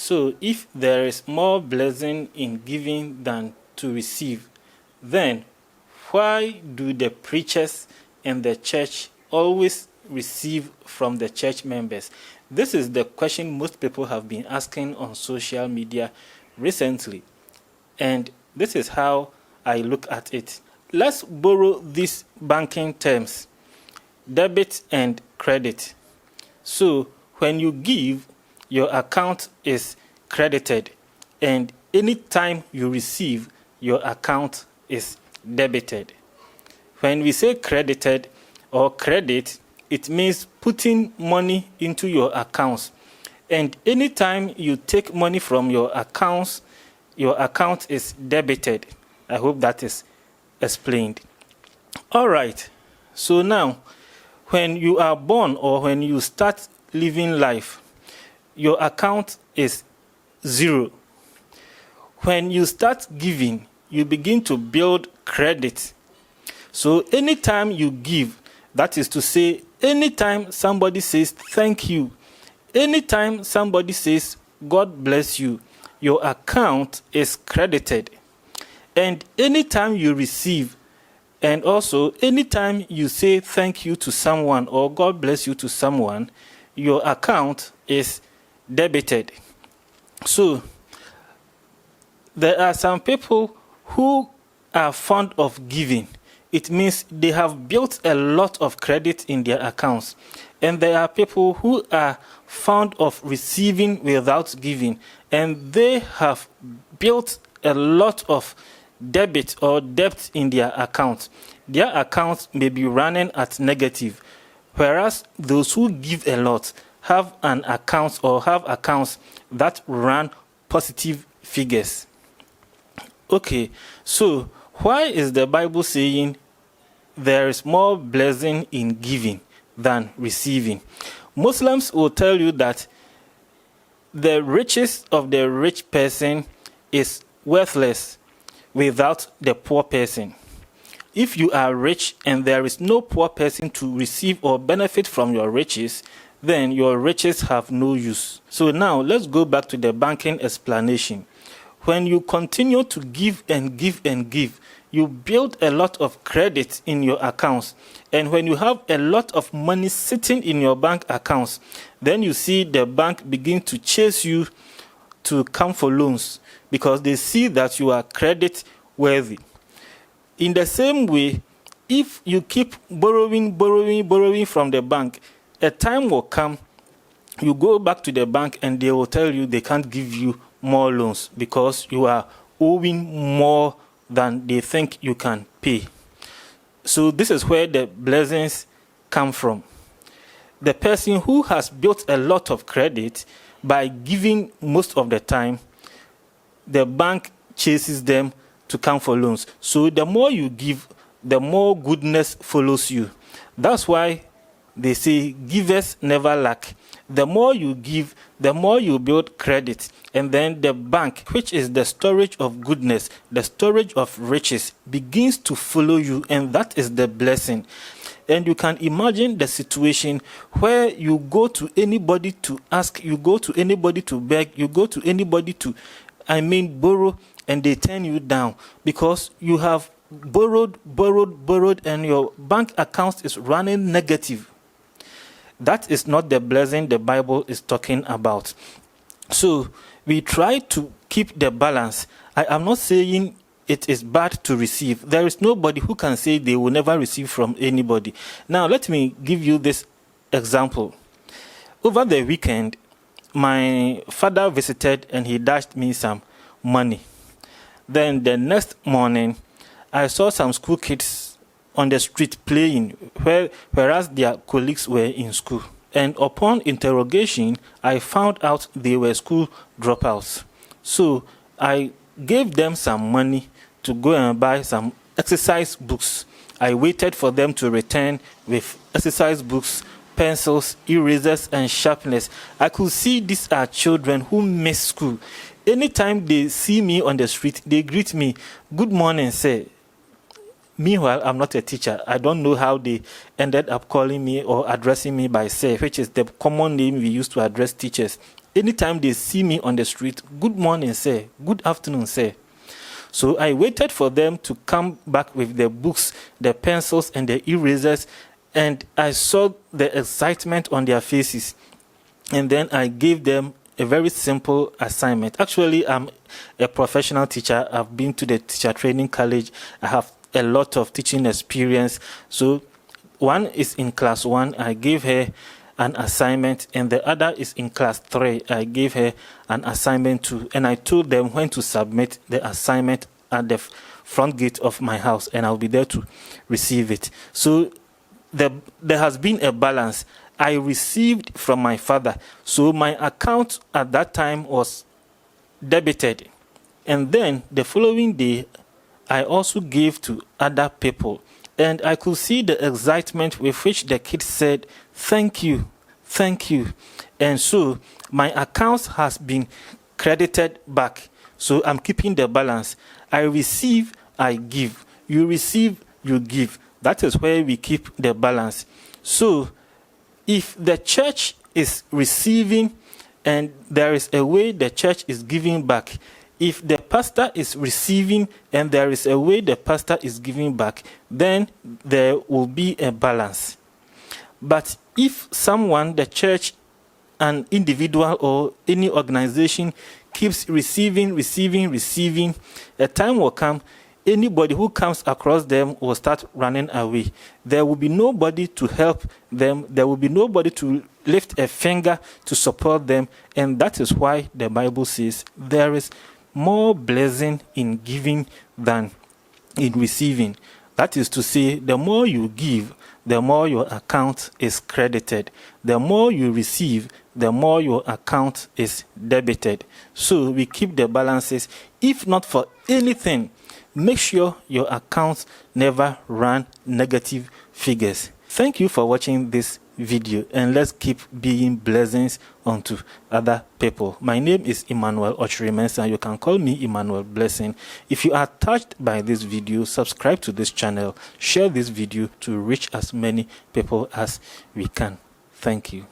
So if there is more blessing in giving than to receive, then why do the preachers and the church always receive from the church members? This is the question most people have been asking on social media recently. And this is how I look at it. Let's borrow these banking terms, debit and credit. So when you give, your account is credited, and anytime you receive, your account is debited. When we say credited or credit, it means putting money into your accounts. And anytime you take money from your accounts, your account is debited. I hope that is explained. All right. So now, when you are born or when you start living life, your account is 0. When you start giving, you begin to build credit. So anytime you give, that is to say, anytime somebody says thank you, anytime somebody says God bless you, your account is credited. And anytime you receive, and also anytime you say thank you to someone or God bless you to someone, your account is debited. So there are some people who are fond of giving. It means they have built a lot of credit in their accounts. And there are people who are fond of receiving without giving, and they have built a lot of debit or debt in their account. Their accounts may be running at negative, whereas those who give a lot have an account or have accounts that run positive figures. Okay, so why is the Bible saying there is more blessing in giving than receiving? Muslims will tell you that the riches of the rich person is worthless without the poor person. If you are rich and there is no poor person to receive or benefit from your riches, then your riches have no use. So now let's go back to the banking explanation. When you continue to give and give and give, you build a lot of credit in your accounts. And when you have a lot of money sitting in your bank accounts, then you see the bank begin to chase you to come for loans because they see that you are credit worthy. In the same way, if you keep borrowing from the bank, a time will come, you go back to the bank and they will tell you they can't give you more loans because you are owing more than they think you can pay. So this is where the blessings come from. The person who has built a lot of credit by giving most of the time, the bank chases them to come for loans. So the more you give, the more goodness follows you. That's why they say givers never lack. The more you give, the more you build credit. And then the bank, which is the storage of goodness, the storage of riches, begins to follow you. And that is the blessing. And you can imagine the situation where you go to anybody to ask, you go to anybody to beg, you go to anybody to, borrow, and they turn you down because you have borrowed, and your bank account is running negative. That is not the blessing the Bible is talking about. So we try to keep the balance. I am not saying it is bad to receive. There is nobody who can say they will never receive from anybody. Now, let me give you this example. Over the weekend, my father visited and he dashed me some money. Then the next morning, I saw some school kids on the street playing, whereas their colleagues were in school. And upon interrogation, I found out they were school dropouts. So I gave them some money to go and buy some exercise books. I waited for them to return with exercise books, pencils, erasers, and sharpeners. I could see these are children who miss school. Anytime they see me on the street, they greet me, "Good morning, sir." Meanwhile, I'm not a teacher. I don't know how they ended up calling me or addressing me by sir, which is the common name we use to address teachers. anytime they see me on the street, good morning, sir, good afternoon, sir. So I waited for them to come back with the books, the pencils, and the erasers, and I saw the excitement on their faces. And then I gave them a very simple assignment. Actually, I'm a professional teacher. I've been to the teacher training college. I have a lot of teaching experience. So one is in class 1. I gave her an assignment, and the other is in class 3. I gave her an assignment too, and I told them when to submit the assignment at the front gate of my house, and I'll be there to receive it. So there has been a balance. I received from my father, so my account at that time was debited, and then the following day I also gave to other people, and I could see the excitement with which the kids said, thank you, thank you. And so my account has been credited back, so I'm keeping the balance. I receive, I give. You receive, you give. That is where we keep the balance. So if the church is receiving and there is a way the church is giving back, if the pastor is receiving and there is a way the pastor is giving back, then there will be a balance. But if someone, the church, an individual, or any organization keeps receiving, a time will come, anybody who comes across them will start running away. There will be nobody to help them. There will be nobody to lift a finger to support them. And that is why the Bible says there is more blessing in giving than in receiving. That is to say, the more you give, the more your account is credited. The more you receive, the more your account is debited. So we keep the balances. If not for anything, make sure your accounts never run negative figures. Thank you for watching this video, and let's keep being blessings unto other people. My name is Emmanuel Ochrimensa, and you can call me Emmanuel Blessing. If you are touched by this video, subscribe to this channel, share this video to reach as many people as we can. Thank you.